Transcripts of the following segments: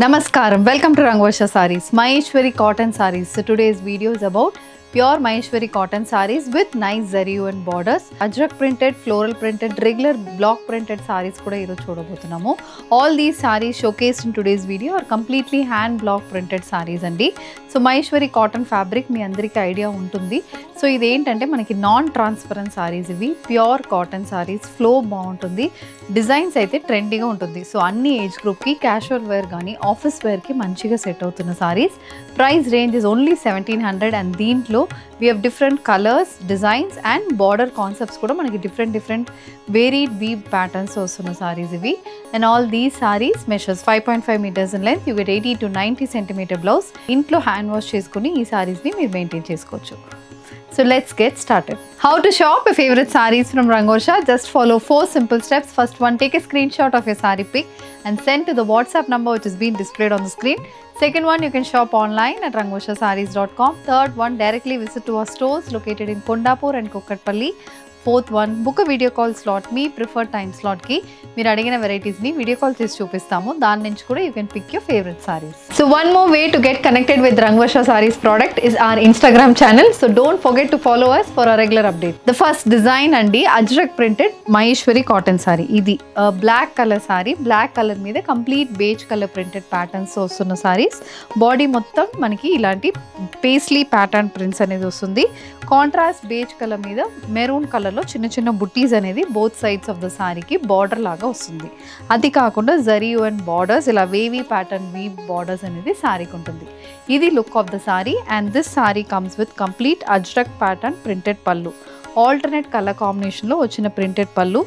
Namaskaram, welcome to Rangvarsha Sarees, Maheshwari Cotton Sarees. So today's video is about pure Maheshwari cotton sarees with nice zari and borders. Ajrak printed, floral printed, regular block printed sarees kuda ee roju chodabothunnamu. All these sarees showcased in today's video are completely hand block printed sarees andi. So Maheshwari cotton fabric మీ అందరికీ idea ఉంటుంది. So ఇది ఏంటంటే మనకి non transparent saris, ఇవి pure cotton saris, flow బాగుంటుంది, designs అయితే ట్రెండీగా ఉంటుంది. సో అన్ని ఏజ్ గ్రూప్కి, క్యాషువల్ వేర్ కానీ ఆఫీస్ వేర్కి మంచిగా సెట్ అవుతున్న saris. Price range is only 1700 and దీంట్లో we have different colors, designs and border concepts kuda manaki different varied weave patterns ostunna sarees ivi. And all these sarees measures 5.5 meters in length. You get 80 to 90 centimeter blouse. Intlo hand wash cheskoni ee sarees ni meer maintain chesukochu. So let's get started. How to shop your favorite sarees from Rangvarsha? Just follow 4 simple steps. First one, take a screenshot of your saree pic and send to the WhatsApp number which is being displayed on the screen. Second one, you can shop online at rangvarshasarees.com. Third one, directly visit to our stores located in Kondapur and Kukatpalli. Fourth one, book a video call slot, me preferred time slot ki మీరు అడిగిన varieties ని video call చేసి చూపిస్తాము. దాని నుంచి కూడా you can pick your favorite sarees. So one more way to get connected with Rangvarsha Sarees product is our Instagram channel. So don't forget to follow us for a regular update. The first design andi Ajrak printed Maheshwari cotton saree. ఇది black color saree, black color మీద complete beige color printed patterns వస్తున్న sarees. Body మొత్తం మనకి ఇలాంటి paisley pattern prints అనేది వస్తుంది. Contrast beige colour మీద maroon కలర్లో చిన్న చిన్న బుట్టీస్ అనేది బోత్ సైడ్స్ ఆఫ్ ద సారీకి బార్డర్ లాగా వస్తుంది. అది కాకుండా జరీ అండ్ బార్డర్స్ ఇలా వేవీ ప్యాటర్న్ వీవ్ బార్డర్స్ అనేది సారీకి ఉంటుంది. ఇది look of the sari and this sari comes with complete Ajrak pattern printed pallu. Alternate colour కాంబినేషన్లో వచ్చిన printed pallu,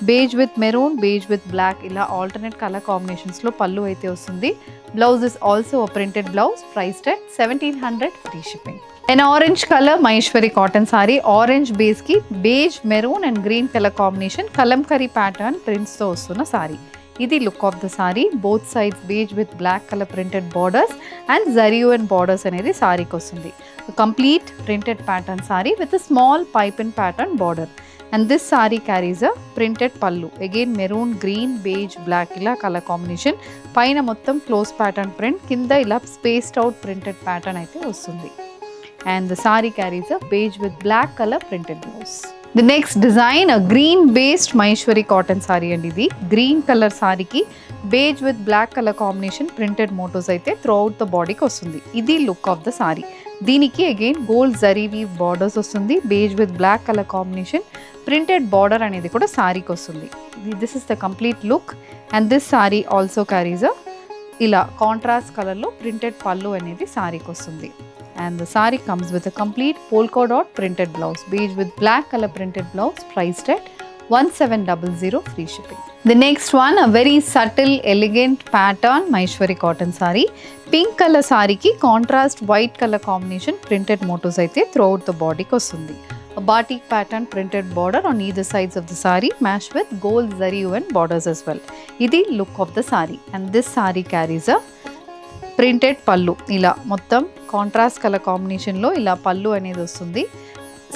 beige with maroon, beige with black, ఇలా ఆల్టర్నేట్ కలర్ కాంబినేషన్స్లో పళ్ళు అయితే వస్తుంది. Blouse is also a printed blouse, priced at 1700 free shipping. An orange color Maheshwari cotton saree, orange base ki beige, maroon and green color combination kalamkari pattern prints తో వస్తున్న saree. ఇది look of the sari. Both sides beige with black colour printed borders and zari and borders అనేది సారీకి వస్తుంది. Complete printed pattern sari with small pipe and pattern border. And this sari carries a printed pallu, again maroon, green, beige, black ఇలా colour combination. పైన మొత్తం close pattern print, కింద ఇలా spaced out printed pattern అయితే వస్తుంది. And the saree carries a beige with black color printed blouse. The next design, a green based Maheshwari cotton saree and idi green color saree ki beige with black color combination printed motifs aithe throughout the body ki vastundi. Idi look of the saree. దీనికి again gold zari weave borders వస్తుంది, beige with black color combination printed border అనేది కూడా సారీకి వస్తుంది. This is the complete look and this saree also carries a ఇలా contrast కలర్లో printed పళ్ళు అనేది సారీకి వస్తుంది. And the saree comes with a complete polka dot printed blouse, beige with black color printed blouse, priced at 1700 free shipping. The next one, a very subtle elegant pattern Maheshwari cotton saree. Pink color saree ki contrast white color combination printed motifs aithe throughout the body ki vastundi. A batik pattern printed border on either sides of the saree matched with gold zari and borders as well. Idi look of the saree and this saree carries a printed పళ్ళు. ఇలా మొత్తం contrast colour కాంబినేషన్లో ఇలా పళ్ళు అనేది వస్తుంది.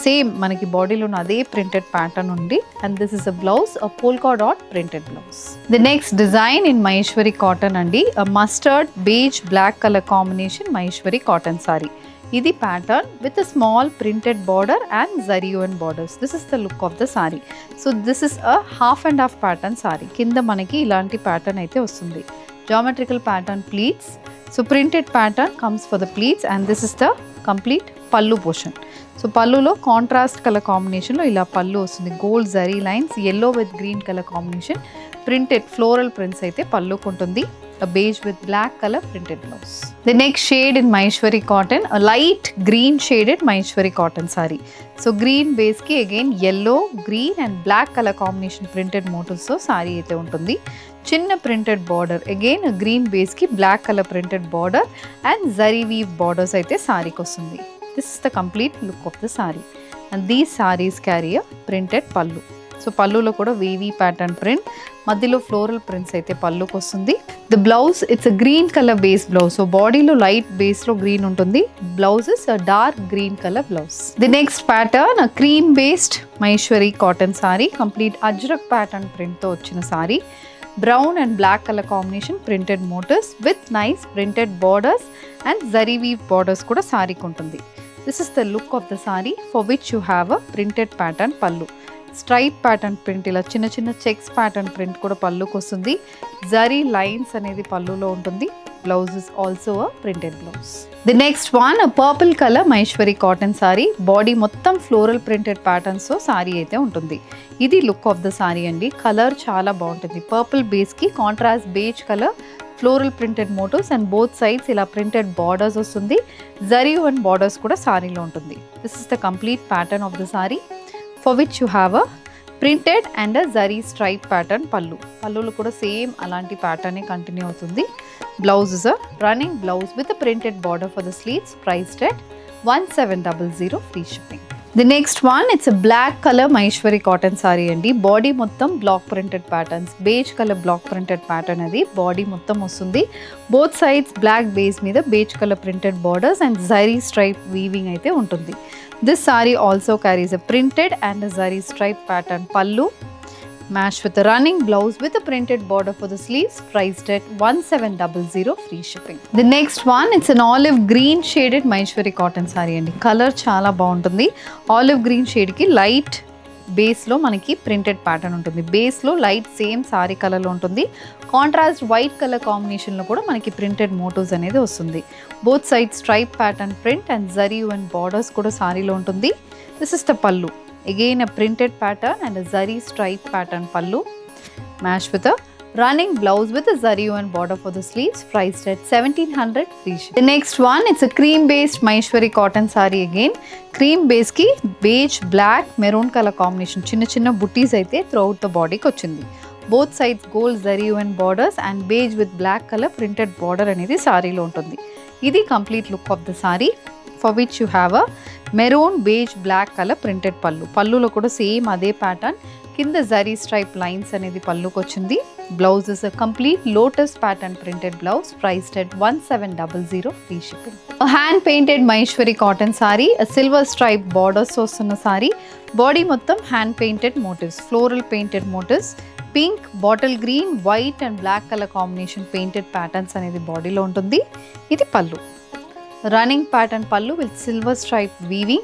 Same మనకి బాడీలో అదే ప్రింటెడ్ ప్యాటర్న్ ఉంది. And this is a blouse, a polka dot printed blouse. The next design in Maheshwari cotton అండి, a mustard beige black colour combination Maheshwari cotton sari. ఇది pattern with a small printed border and zari and borders. This is the look of the sari. So this is a half and half pattern sari. కింద మనకి ఇలాంటి pattern అయితే వస్తుంది. Geometrical pattern pleats. So printed pattern comes for the pleats and this is the complete pallu portion. So pallulo contrast color combination lo ila pallu vastundi. Gold zari lines, yellow with green color combination, printed floral prints aithe pallu kuntundi. A beige with black color printed blouse. The next shade in Maheshwari cotton, a light green shaded Maheshwari cotton saree. So green base ki again yellow, green and black color combination printed motifs so saree aithe untundi. చిన్న printed border, again green base కి black colour printed border and zari weave borders అయితే సారీకి వస్తుంది. This is the complete look of the sari and these saris carry a printed pallu. So పళ్ళులో కూడా wavy pattern print, మధ్యలో floral prints అయితే పళ్ళుకి వస్తుంది. The blouse it's a green colour base blouse. So బాడీలో లైట్ బేస్లో గ్రీన్ ఉంటుంది. Blouse is a dark green colour blouse. The next pattern, a cream based Maheshwari cotton sari, complete Ajrak pattern ప్రింట్తో వచ్చిన sari. brown and black color combination printed motifs with nice printed borders and zari weave borders kuda saree ku untundi. This is the look of the saree, for which you have a printed pattern pallu. Stripe pattern print ila chinna chinna checks pattern print kuda pallu ku ostundi. Zari lines anedi pallu lo untundi. Blouse is also a printed blouse. The next one, a purple color Maheshwari cotton saree. Body mottam floral printed patterns so saree aithe untundi. Idi look of the saree andi. Color chala baaguntundi. Purple base ki contrast beige color floral printed motifs and both sides ila printed borders ostundi. Zari and borders kuda saree lo untundi. This is the complete pattern of the saree, for which you have a printed and a zari stripe pattern pallu. Pallu kuda same alanti pattern e continue avutundi. Blouse is a running blouse with a printed border for the sleeves, priced at 1700 free shipping. The next one, it's a black color Maheshwari cotton saree andi. Body mottam block printed patterns, beige color block printed pattern adi. Body mottam ostundi. Both sides black base meeda beige color printed borders and zari stripe weaving aithe untundi. This saree also carries a printed and a zari stripe pattern pallu, matched with a running blouse with a printed border for the sleeves, priced at 1700 free shipping. The next one, it's an olive green shaded Maheshwari cotton saree andi. Color chala baaguntundi. Olive green shade ki light base lo manaki printed pattern untundi. Base lo light same saree color lo untundi. Contrast white color combination lo kuda manaki printed motifs anedi vastundi. Both sides stripe pattern print and zari and borders kuda saree lo untundi. This is the pallu. Again a printed pattern and a zari stripe pattern pallu, matched with a running blouse with a zari and border for the sleeves, priced at 1700 free shipping. The next one, it's a cream based Maheshwari cotton saree again. Cream base ki beige, black, maroon color combination chinna chinna butties aithe throughout the body ki ochindi. Both sides gold zari and borders and beige with black color printed border anedi saree lo untundi. Idi complete look of the saree, for which you have a maroon beige black color printed pallu. Pallu lo kuda same ade pattern. Kinda zari stripe lines anedi pallu kochindi. Blouse is a complete lotus pattern printed blouse, priced at 1700 free shipping. A hand painted Maheshwari cotton saree, a silver stripe borders ostunna saree. Body mottam hand painted motifs, floral painted motifs. Pink, bottle green, white and black color combination painted patterns anedi body lo untundi. Idi pallu. Running pattern pallu with silver stripe weaving,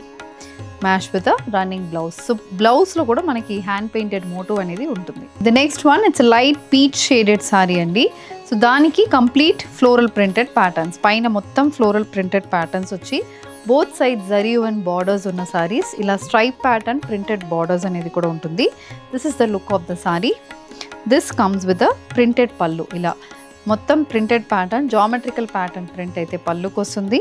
matched with a running blouse. So blouse lo kuda manaki hand painted motif anedi untundi. The next one, it's a light peach shaded saree andi. So daniki complete floral printed patterns. Paina mottam floral printed patterns vachi both sides zari and borders unna sarees ila stripe pattern printed borders anedi kuda untundi. This is the look of the saree. This comes with a printed pallu ila మొత్తం printed pattern, geometrical pattern print అయితే పల్లుకు వస్తుంది.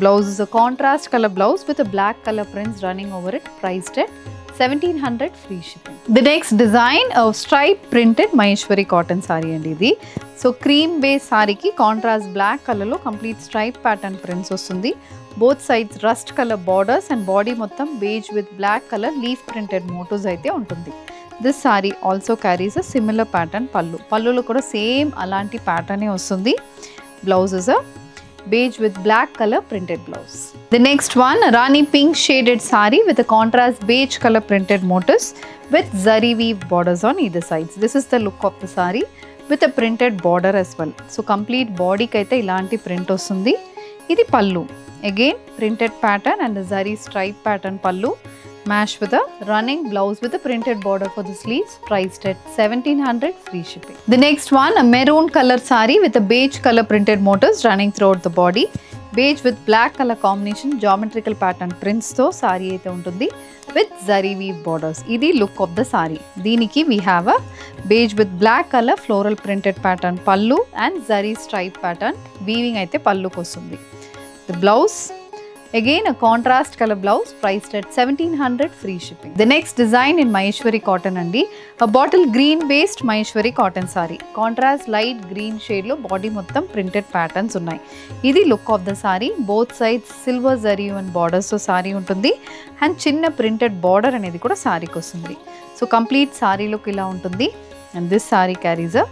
Blouse is a contrast color blouse with a black color prints running over it, priced at 1700 free shipping. The next design, a stripe printed Maheshwari cotton saree andi idi. So cream base saree ki contrast black color lo complete stripe pattern prints వస్తుంది. Both sides rust color borders and body మొత్తం beige with black color leaf printed motifs అయితే ఉంటుంది. This saree also carries a similar pattern pallu. Pallu lo kuda same alanti pattern e ostundi. Blouse is a beige with black color printed blouse. The next one, a Rani pink shaded saree with a contrast beige color printed motifs with zari weave borders on either sides. This is the look of the saree with a printed border as well. So complete body ki aithe ilanti print ostundi. Idi pallu. Again printed pattern and a zari stripe pattern pallu, matched with a running blouse with a printed border for the sleeves, priced at 1700 free shipping. The next one, a maroon color saree with a beige color printed motifs running throughout the body. Beige with black color combination geometrical pattern prints tho saree aithe untundi with zari weave borders. Idi look of the saree. Deeniki we have a beige with black color floral printed pattern pallu and zari stripe pattern weaving aithe pallu kostundi. The blouse, again a contrast color blouse, priced at 1700 free shipping. The next design in Maheshwari cotton andi, a bottle green based Maheshwari cotton saree. Contrast light green shade lo body mottam printed patterns unnai. Idi look of the saree. Both sides silver zari and borders so saree untundi and chinna printed border anedi kuda saree ki ostundi. So complete saree look ila untundi, and this saree carries a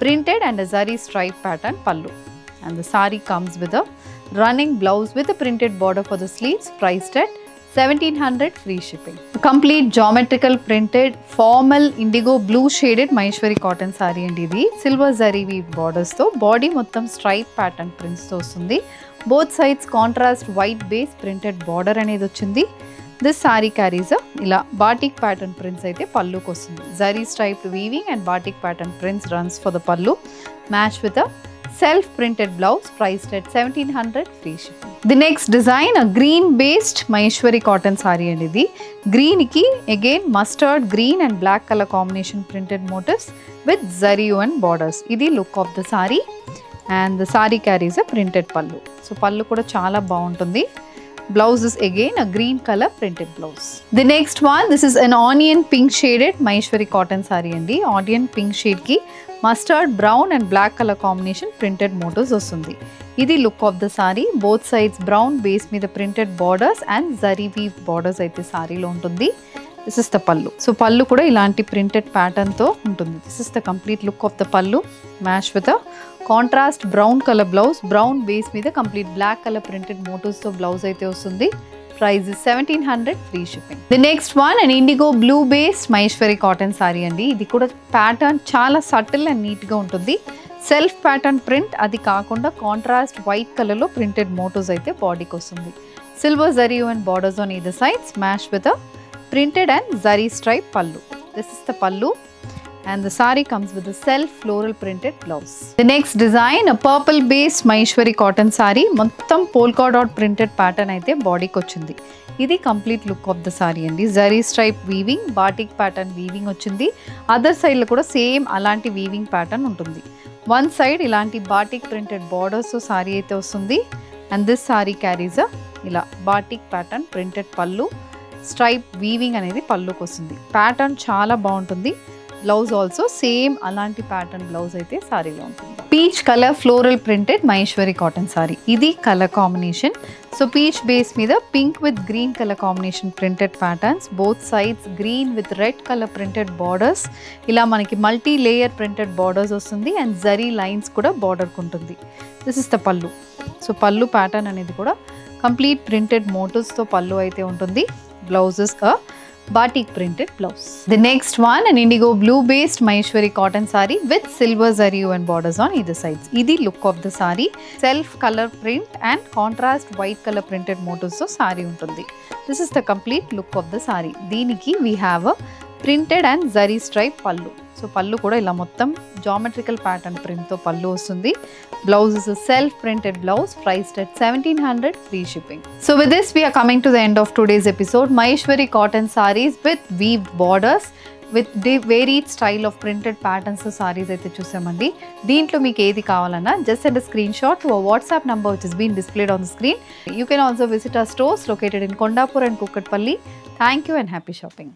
printed and a zari stripe pattern pallu, and the saree comes with a running blouse with a printed border for the sleeves, priced at 1700 free shipping. Complete geometrical printed formal indigo blue shaded Maheshwari cotton saree and idi silver zari weave borders tho body mottam stripe pattern prints tho ostundi. Both sides contrast white base printed border anedi ochindi. This saree carries a ila batik pattern prints aithe pallu kostundi. Zari striped weaving and batik pattern prints runs for the pallu, matched with a self printed blouse priced at 1700 free shipping. The next design a green based Maheshwari cotton saree and idi green ki again mustard green and black color combination printed motifs with zari and borders. Idi look of the saree and the saree carries a printed pallu. So pallu kuda chaala baaguntundi. Blouse is again a green color printed blouse. The next one, this is an onion pink shaded Maheshwari cotton saree andi. Onion pink shade ki mustard brown and black color combination printed motifs ostundi. Idi look of the saree. Both sides brown base మీద printed borders and zari weave borders అయితే సారీలో ఉంటుంది. This is the pallu. So pallu కూడా ఇలాంటి printed pattern తో ఉంటుంది. This is the complete look of the pallu matched with a contrast brown color blouse. Brown base మీద complete black color printed motifs తో blouse అయితే వస్తుంది. Price is 1700 free shipping. The next one an indigo blue based Maheshwari cotton saree andi. ఇది కూడా pattern చాలా subtle and neat గా ఉంటుంది. Self pattern print అది కాకుండా కాంట్రాస్ట్ వైట్ కలర్లో ప్రింటెడ్ మోటివ్స్ అయితే బాడీకి వస్తుంది. Silver zari and borders on either sides match with a printed and zari stripe పల్లు. దిస్ ఇస్ ద పల్లు and the saree comes with a self floral printed blouse. The next design a purple based Maheshwari cotton saree మొత్తం polka dot printed pattern అయితే బాడీకి వచ్చింది. ఇది complete look of the sari అండి. Zari stripe weaving batik pattern weaving వచ్చింది. Other సైడ్లో కూడా same అలాంటి వీవింగ్ ప్యాటర్న్ ఉంటుంది. వన్ సైడ్ ఇలాంటి బాటిక్ ప్రింటెడ్ బార్డర్స్ సారీ అయితే వస్తుంది. అండ్ దిస్ సారీ క్యారీస్ ఇలా batik pattern printed pallu, stripe weaving అనేది పళ్ళుకి వస్తుంది. ప్యాటర్న్ చాలా బాగుంటుంది. బ్లౌజ్ ఆల్సో సేమ్ అలాంటి ప్యాటర్న్ బ్లౌజ్ అయితే సారీలో ఉంటుంది. Peach colour floral printed Maheshwari cotton sari. ఇది colour combination. So peach base మీద pink with green colour combination printed patterns, both sides green with red colour printed borders. ఇలా మనకి మల్టీ లేయర్ ప్రింటెడ్ బార్డర్స్ వస్తుంది and zari lines కూడా బార్డర్కి ఉంటుంది. This is the పల్లు. So పల్లు ప్యాటర్న్ అనేది కూడా కంప్లీట్ ప్రింటెడ్ మోటివ్స్తో పల్లు అయితే ఉంటుంది. Blouses batik printed blouse. The next one an indigo blue based Maheshwari cotton saree with silver zari and borders on either sides. Idi look of the saree. Self color print and contrast white color printed motifs so saree untundi. This is the complete look of the saree. Deeniki we have a printed and zari stripe pallu. So pallu kuda ila mottam geometrical pattern print tho pallu ostundi. Blouse is a self printed blouse priced at 1700 free shipping. So with this we are coming to the end of today's episode. Maheshwari cotton sarees with weaved borders with varied style of printed patterns sarees అయితే చూసామండి. దీంట్లో మీకు ఏది కావాలన్నా just send a screenshot to our WhatsApp number which is being displayed on the screen. You can also visit our stores located in Kondapur and Kukatpalli. Thank you and happy shopping.